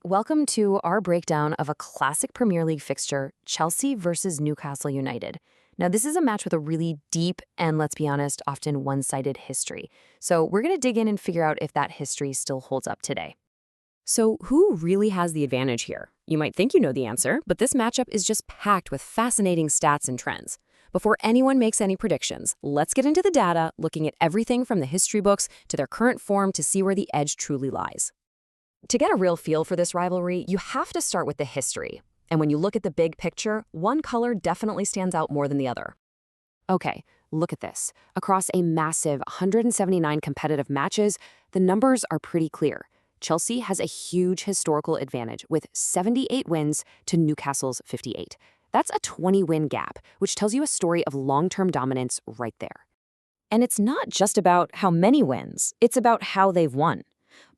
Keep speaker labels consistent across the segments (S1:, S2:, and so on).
S1: Welcome to our breakdown of a classic Premier League fixture, Chelsea versus Newcastle United. Now, this is a match with a really deep and, let's be honest, often one-sided history. So we're going to dig in and figure out if that history still holds up today. So who really has the advantage here? You might think you know the answer, but this matchup is just packed with fascinating stats and trends. Before anyone makes any predictions, let's get into the data, looking at everything from the history books to their current form to see where the edge truly lies. To get a real feel for this rivalry, you have to start with the history. And when you look at the big picture, one color definitely stands out more than the other. Okay, look at this. Across a massive 179 competitive matches, the numbers are pretty clear. Chelsea has a huge historical advantage with 78 wins to Newcastle's 58. That's a 20-win gap, which tells you a story of long-term dominance right there. And it's not just about how many wins, it's about how they've won.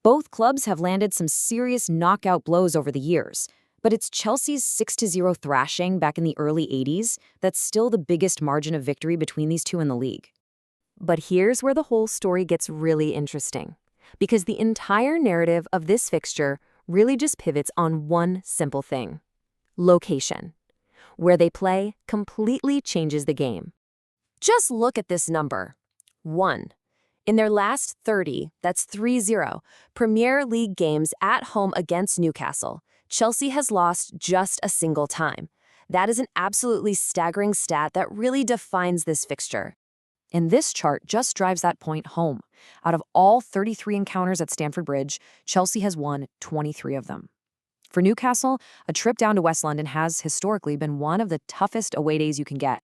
S1: Both clubs have landed some serious knockout blows over the years, but it's Chelsea's 6-0 thrashing back in the early 80s that's still the biggest margin of victory between these two in the league. But here's where the whole story gets really interesting, because the entire narrative of this fixture really just pivots on one simple thing: location. Where they play completely changes the game. Just look at this number, 1. In their last 30, that's 3-0, Premier League games at home against Newcastle, Chelsea has lost just a single time. That is an absolutely staggering stat that really defines this fixture. And this chart just drives that point home. Out of all 33 encounters at Stamford Bridge, Chelsea has won 23 of them. For Newcastle, a trip down to West London has historically been one of the toughest away days you can get.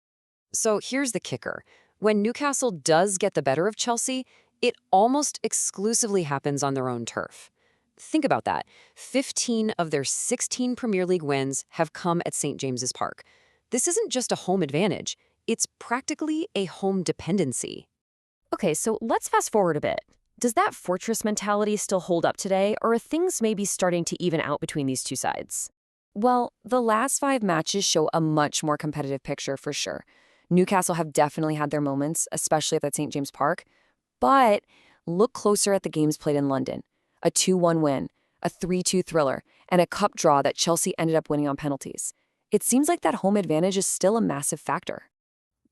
S1: So here's the kicker. When Newcastle does get the better of Chelsea, it almost exclusively happens on their own turf. Think about that. 15 of their 16 Premier League wins have come at St. James's Park. This isn't just a home advantage. It's practically a home dependency. Okay, so let's fast forward a bit. Does that fortress mentality still hold up today, or are things maybe starting to even out between these two sides? Well, the last 5 matches show a much more competitive picture for sure. Newcastle have definitely had their moments, especially at St. James Park. But look closer at the games played in London. A 2-1 win, a 3-2 thriller, and a cup draw that Chelsea ended up winning on penalties. It seems like that home advantage is still a massive factor.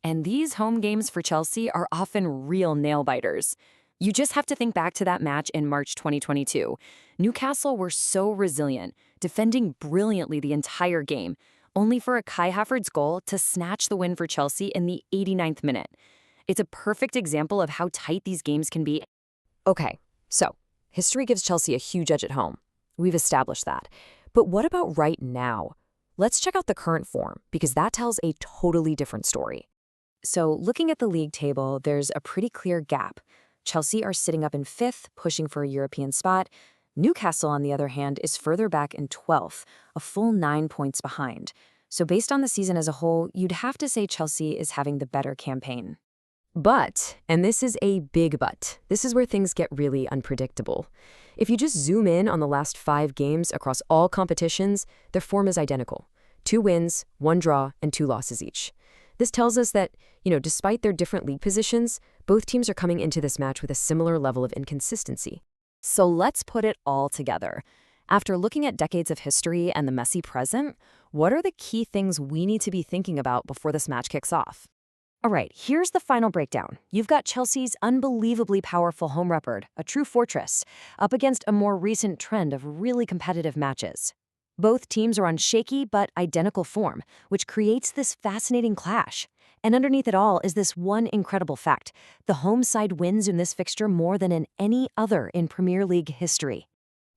S1: And these home games for Chelsea are often real nail-biters. You just have to think back to that match in March 2022. Newcastle were so resilient, defending brilliantly the entire game, only for a Kai Havertz goal to snatch the win for Chelsea in the 89th minute. It's a perfect example of how tight these games can be. Okay, so history gives Chelsea a huge edge at home. We've established that. But what about right now? Let's check out the current form, because that tells a totally different story. So looking at the league table, there's a pretty clear gap. Chelsea are sitting up in 5th, pushing for a European spot. Newcastle, on the other hand, is further back in 12th, a full 9 points behind. So based on the season as a whole, you'd have to say Chelsea is having the better campaign. But, and this is a big but, this is where things get really unpredictable. If you just zoom in on the last 5 games across all competitions, their form is identical. 2 wins, 1 draw, and 2 losses each. This tells us that, despite their different league positions, both teams are coming into this match with a similar level of inconsistency. So let's put it all together. After looking at decades of history and the messy present, what are the key things we need to be thinking about before this match kicks off? All right, here's the final breakdown. You've got Chelsea's unbelievably powerful home record, a true fortress, up against a more recent trend of really competitive matches. Both teams are on shaky but identical form, which creates this fascinating clash. And underneath it all is this one incredible fact: the home side wins in this fixture more than in any other in Premier League history.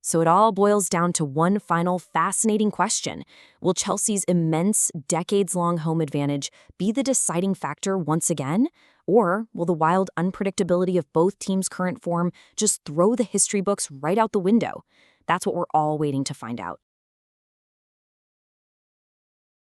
S1: So it all boils down to one final fascinating question. Will Chelsea's immense, decades-long home advantage be the deciding factor once again? Or will the wild unpredictability of both teams' current form just throw the history books right out the window? That's what we're all waiting to find out.